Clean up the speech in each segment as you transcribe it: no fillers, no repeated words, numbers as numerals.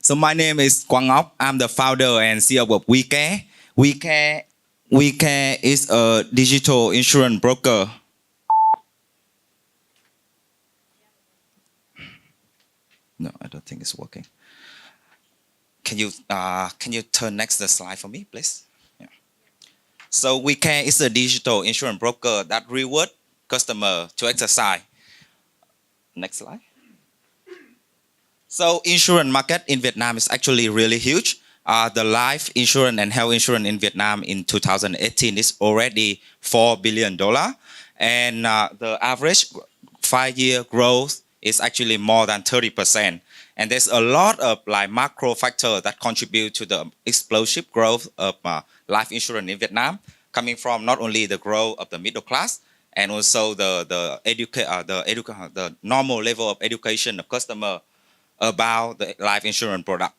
So my name is Quang Ngọc. I'm the founder and CEO of Wicare. Wicare is a digital insurance broker. No, I don't think it's working. Can you turn next the slide for me, please? Yeah. So Wicare is a digital insurance broker that reward customer to exercise. Next slide. So insurance market in Vietnam is actually really huge. The life insurance and health insurance in Vietnam in 2018 is already $4 billion. And the average 5-year growth is actually more than 30%. And there's a lot of like macro factors that contribute to the explosive growth of life insurance in Vietnam, coming from not only the growth of the middle class and also the normal level of education of customer about the life insurance product.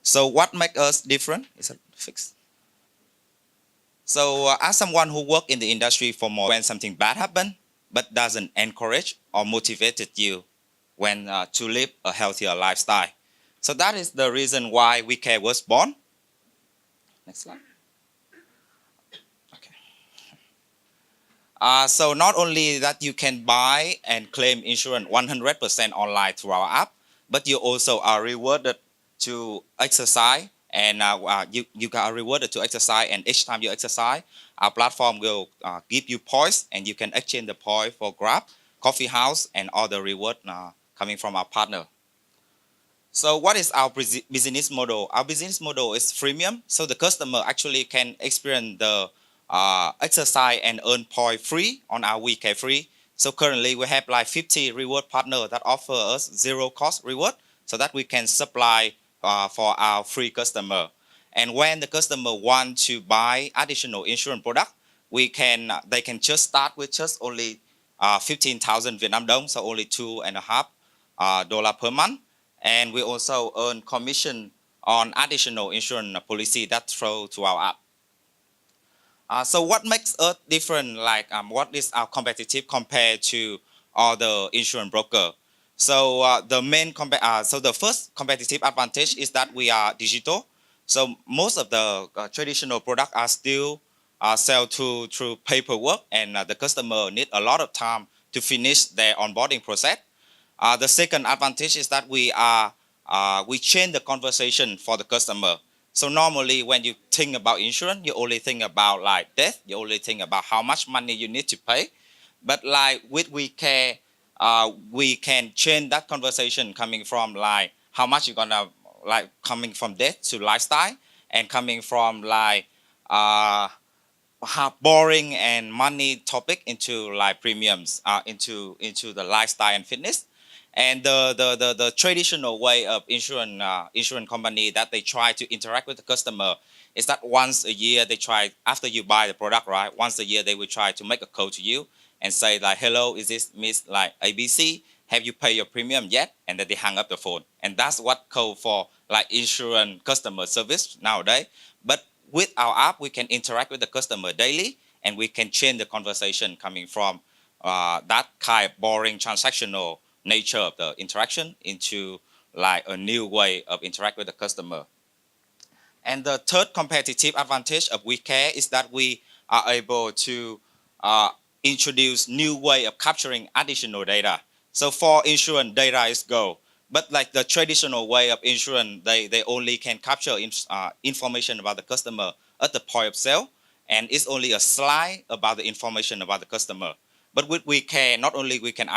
So what makes us different? Is it fixed? So as someone who worked in the industry for more, when something bad happens, but doesn't encourage or motivated you when to live a healthier lifestyle. So that is the reason why Wicare was born. Next slide. Okay. So not only that you can buy and claim insurance 100% online through our app, but you also are rewarded to exercise, and you are rewarded to exercise, and each time you exercise, our platform will give you points, and you can exchange the point for Grab, coffee house, and other reward coming from our partner. So what is our business model? Our business model is freemium, so the customer actually can experience the exercise and earn point free on our Wicare free. So currently we have like 50 reward partners that offer us zero cost reward, so that we can supply for our free customer. And when the customer want to buy additional insurance product, they can just start with just only 15,000 Vietnam dong, so only $2.5 per month. And we also earn commission on additional insurance policy that throw to our app. So what makes us different? Like what is our competitive compared to other insurance broker? So the first competitive advantage is that we are digital. So most of the traditional products are still sold through paperwork, and the customer need a lot of time to finish their onboarding process. The second advantage is that we change the conversation for the customer. So normally when you think about insurance, you only think about like death, you only think about how much money you need to pay. But like with Wicare, we can change that conversation coming from like how much you're gonna like coming from death to lifestyle, and coming from like how boring and money topic into like premiums into the lifestyle and fitness. And the traditional way of insurance company that they try to interact with the customer is that once a year they try, after you buy the product, right? Once a year they will try to make a call to you and say like, hello, is this Miss like ABC? Have you paid your premium yet? And then they hang up the phone. And that's what call for like insurance customer service nowadays. But with our app, we can interact with the customer daily, and we can change the conversation coming from that kind of boring transactional nature of the interaction into like a new way of interact with the customer. And the third competitive advantage of Wicare is that we are able to introduce new way of capturing additional data. So for insurance, data is gold. But like the traditional way of insurance, they only can capture information about the customer at the point of sale, and it's only a slide about the information about the customer. But with Wicare, not only we can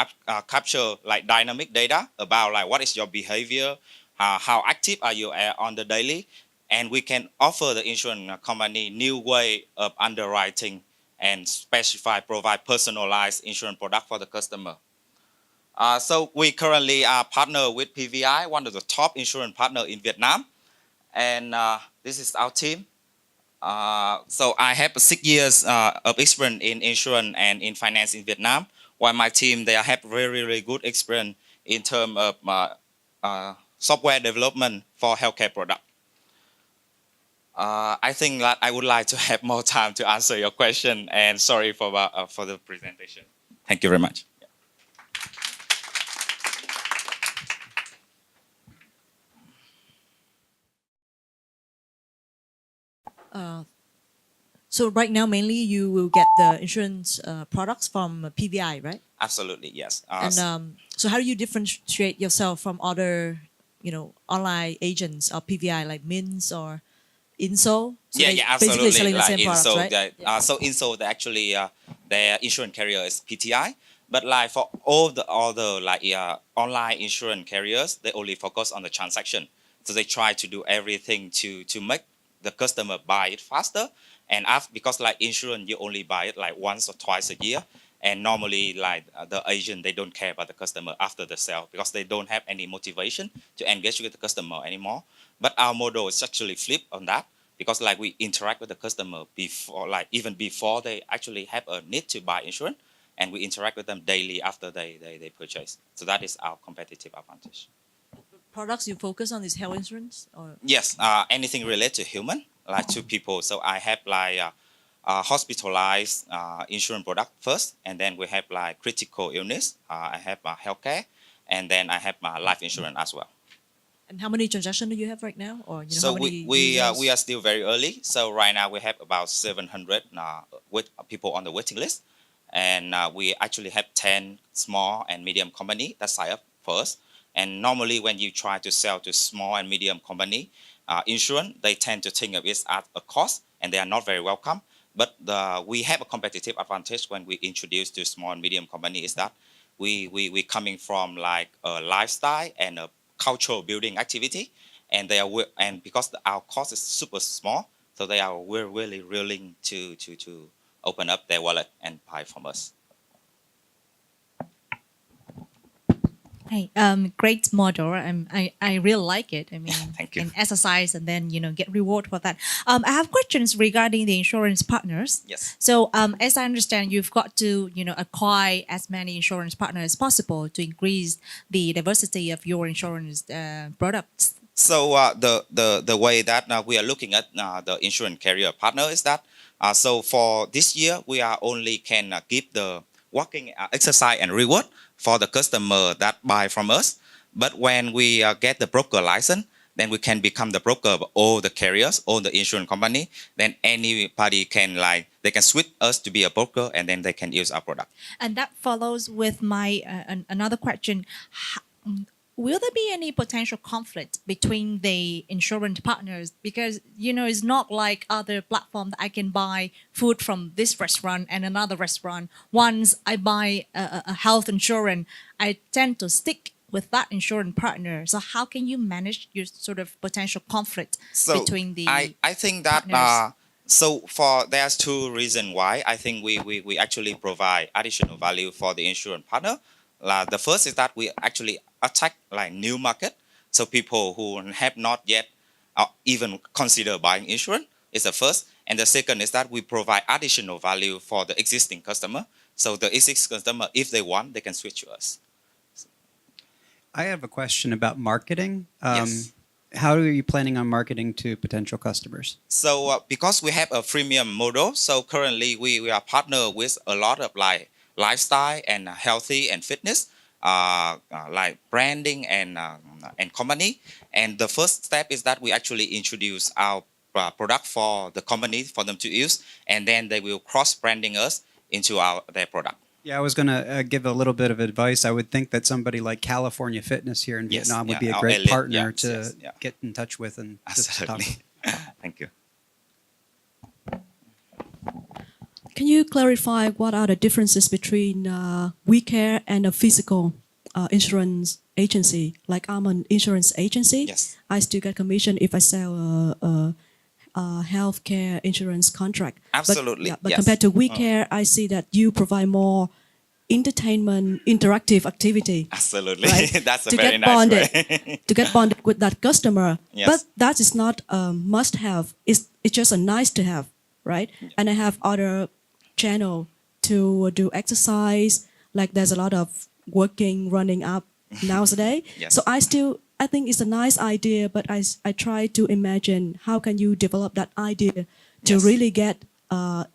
capture like dynamic data about like what is your behavior, how active are you on the daily, and we can offer the insurance company new way of underwriting and provide personalized insurance product for the customer. So we currently are partner with PVI, one of the top insurance partner in Vietnam, and this is our team. So I have 6 years of experience in insurance and in finance in Vietnam, while my team, they have very good experience in terms of software development for healthcare product. I think that I would like to have more time to answer your question, and sorry for the presentation. Thank you very much. So right now, mainly you will get the insurance products from PVI, right? Absolutely, yes. And so how do you differentiate yourself from other, online agents or PVI like Mins or Inso? So yeah, they yeah, basically absolutely. selling the Like same products, Inso, right? so Inso, they actually their insurance carrier is PTI, but like for all the other like online insurance carriers, they only focus on the transaction. So they try to do everything to make the customer buy it faster. And after, because like insurance, you only buy it like once or twice a year. And normally, like the agent, they don't care about the customer after the sale because they don't have any motivation to engage with the customer anymore. But our model is actually flip on that because like we interact with the customer before, like even before they actually have a need to buy insurance, and we interact with them daily after they purchase. So that is our competitive advantage. Products you focus on is health insurance or Yes, anything related to human, like to people. So I have like hospitalized insurance product first, and then we have like critical illness. I have healthcare, and then I have life insurance as well. and how many transactions do you have right now, or So how many we are still very early. So right now we have about 700 with people on the waiting list, and we actually have 10 small and medium company that sign up first. And normally when you try to sell to small and medium company insurance, they tend to think of it at a cost, and they are not very welcome. But we have a competitive advantage when we introduce to small and medium company is that we coming from like a lifestyle and a cultural building activity, and they are and because our cost is super small, so they are really willing to open up their wallet and buy from us. Hey, great model. I really like it. I mean, Thank you. and exercise and then get reward for that. I have questions regarding the insurance partners. Yes. So as I understand, you've got to acquire as many insurance partners as possible to increase the diversity of your insurance products. So the way that we are looking at the insurance carrier partner is that so for this year we are only can give the working exercise and reward for the customer that buy from us. But when we get the broker license, then we can become the broker of all the carriers, all the insurance company. Then anybody can they can switch us to be a broker, and then they can use our product. And that follows with my another question. Will there be any potential conflict between the insurance partners? Because, it's not like other platform that I can buy food from this restaurant and another restaurant. Once I buy a health insurance, I tend to stick with that insurance partner. So how can you manage your sort of potential conflict between the I think that partners? so there's two reasons why I think we actually provide additional value for the insurance partner. The first is that we actually attack like new market, so people who have not yet even consider buying insurance is the first. And the second is that we provide additional value for the existing customer. So the existing customer, if they want, they can switch to us. I have a question about marketing. Yes. How are you planning on marketing to potential customers? So because we have a freemium model, so currently we are partner with a lot of like lifestyle and healthy and fitness, like branding and company. And the first step is that we actually introduce our product for the company for them to use, and then they will cross branding us into their product. Yeah, I was going to give a little bit of advice. I would think that somebody like California Fitness here in Yes, Vietnam would yeah, be a our great elite, partner yes, to yes, yeah. get in touch with and just talk. Absolutely. Thank you. Can you clarify what are the differences between Wicare and a physical insurance agency? Like I'm an insurance agency. Yes. I still get commission if I sell a healthcare insurance contract. Absolutely, But yes. compared to Wicare, I see that you provide more entertainment, interactive activity. Absolutely. Right? That's a to very get nice bonded, way. to get bonded with that customer. Yes. But that is not a must-have. It's just a nice to have, right? And I have other channel to do exercise. Like there's a lot of working, running up nowadays. Yes. So I think it's a nice idea, but I try to imagine how can you develop that idea to Yes. really get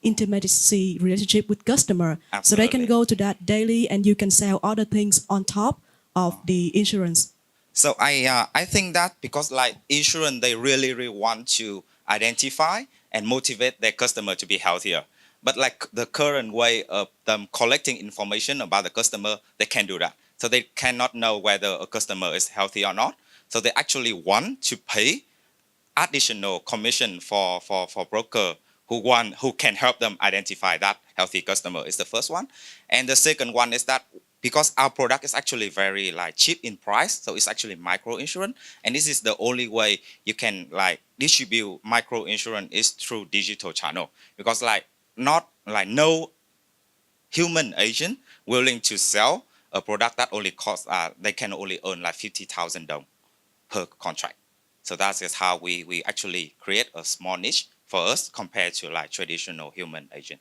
intimacy relationship with customer, so they can Absolutely. go to that daily and you can sell other things on top of the insurance. So I think that because like insurance, they really want to identify and motivate their customer to be healthier. But like the current way of them collecting information about the customer, they can't do that. So they cannot know whether a customer is healthy or not. So they actually want to pay additional commission for broker who can help them identify that healthy customer is the first one. And the second one is that because our product is actually very like cheap in price, so it's actually micro insurance, and this is the only way you can like distribute micro insurance is through digital channel, because like not like no human agent willing to sell a product that only costs they can only earn like 50,000 dong per contract. So that is how we actually create a small niche for us compared to like traditional human agent.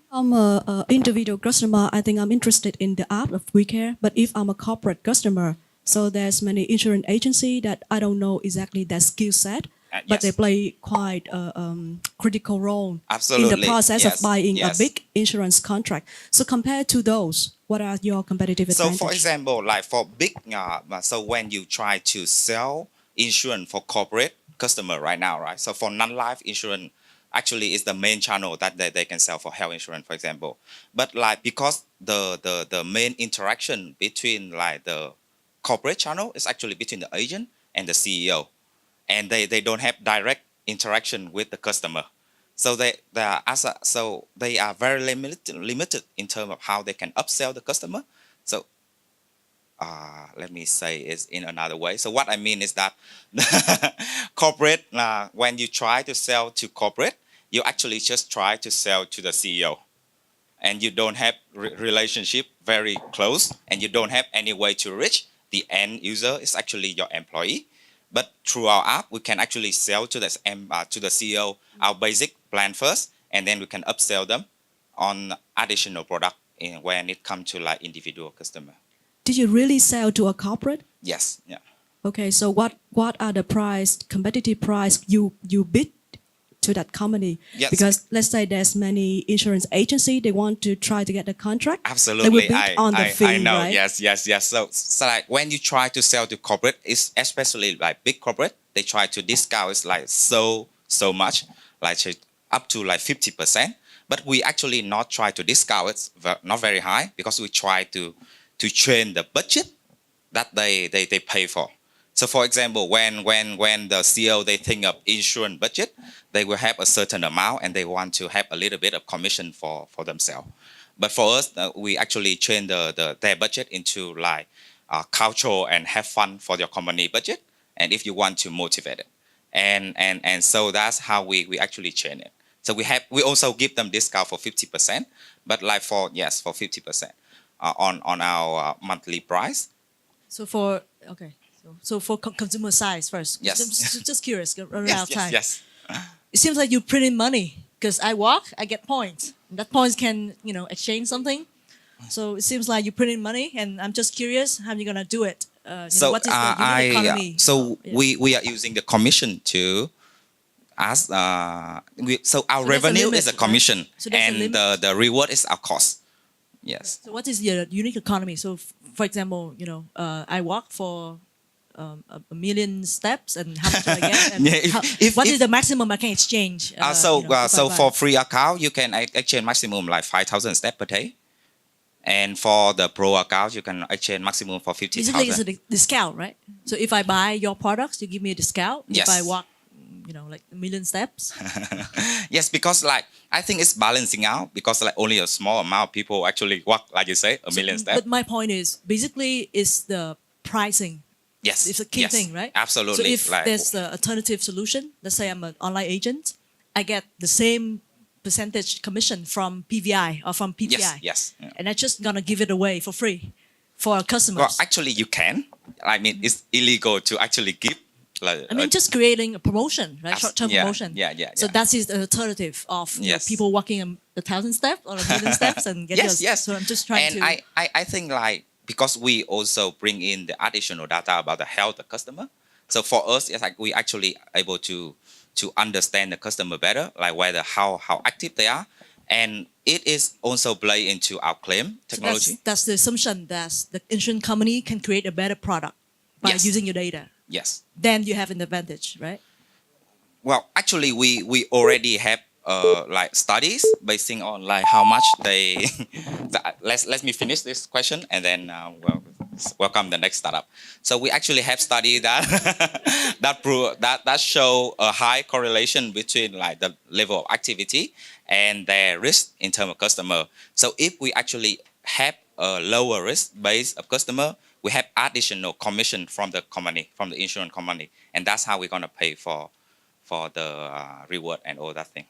I'm an individual customer. I think I'm interested in the app of Wicare. But if I'm a corporate customer, so there's many insurance agency that I don't know exactly their skill set, but yes. they play quite a critical role Absolutely. in the process Yes. of buying Yes. a big insurance contract. So compared to those, what are your competitive advantages? So for example, like for big, so when you try to sell insurance for corporate customer right now, right? So for non-life insurance, actually is the main channel that they can sell for health insurance, for example. But like because the main interaction between like the corporate channel is actually between the agent and the CEO, and they don't have direct interaction with the customer. So they are very limited in terms of how they can upsell the customer. So let me say it in another way. So what I mean is that corporate, when you try to sell to corporate, you actually just try to sell to the CEO, and you don't have relationship very close, and you don't have any way to reach the end user. Is actually your employee. But through our app, we can actually sell to the CEO our basic plan first, and then we can upsell them on additional product when it comes to like individual customer. Did you really sell to a corporate? Yes. Yeah. Okay, so what are the competitive price you bid to that company? Yes. Because let's say there's many insurance agency, they want to try to get a contract. Absolutely. They will bid on the fee, I know. right? Yes. So like when you try to sell to corporate, it's especially like big corporate, they try to discount it's like so much, like up to like 50%. But we actually not try to discount it, not very high, because we try to train the budget that they pay for. So for example, when the CEO they think of insurance budget, they will have a certain amount and they want to have a little bit of commission for themselves. But for us, we actually train their budget into like cultural and have fun for your company budget, and if you want to motivate it, and so that's how we actually train it. So we also give them discount for 50%, but like for 50% on our monthly price. So for consumer size first. Yes. Just curious. Run out of time. Yes. It seems like you print in money because I walk, I get points. And that points can exchange something. So it seems like you print in money, and I'm just curious how you're gonna do it. So what is the unit economy? We are using the commission to as so our So that's a revenue limit, is a commission, right? So that's a and limit? the reward is our cost. Yes. So what is your unique economy? So for example, I walk for a million steps, and how much do I get? And Yeah, what is the maximum I can exchange? So if I buy? for free account, you can exchange maximum like 5,000 steps per day, and for the pro account, you can exchange maximum for 50,000. Basically, it's a discount, right? So if I buy your products, you give me a discount. Yes. If I walk, like a million steps. Yes, because like I think it's balancing out, because like only a small amount of people actually walk, like you say, a million steps. But my point is, basically, it's the pricing. Yes, It's a key thing, right? Absolutely. So if there's the alternative solution, let's say I'm an online agent, I get the same percentage commission from PVI or from PPI. Yes. Yeah. And I'm just gonna give it away for free for our customers. Well, actually, you can. I mean, it's illegal to actually give. Like, just creating a promotion, right? Short-term promotion. Yeah. So that is the alternative of Yes. people walking 1,000 steps or 1,000,000 steps and get yours. Yes. So I'm just trying to. And I think like because we also bring in the additional data about the health of the customer. So for us, it's like we actually able to understand the customer better, like whether how active they are, and it is also play into our claim technology. So that's the assumption that the insurance company can create a better product by Yes. using your data. Yes. Then you have an advantage, right? Well, actually, we already have like studies basing on like how much they. Let me finish this question and then welcome the next startup. So we actually have studies that that show a high correlation between like the level of activity and their risk in terms of customer. So if we actually have a lower risk base of customer, we have additional commission from the company, from the insurance company, and that's how we're gonna pay for the reward and all that thing.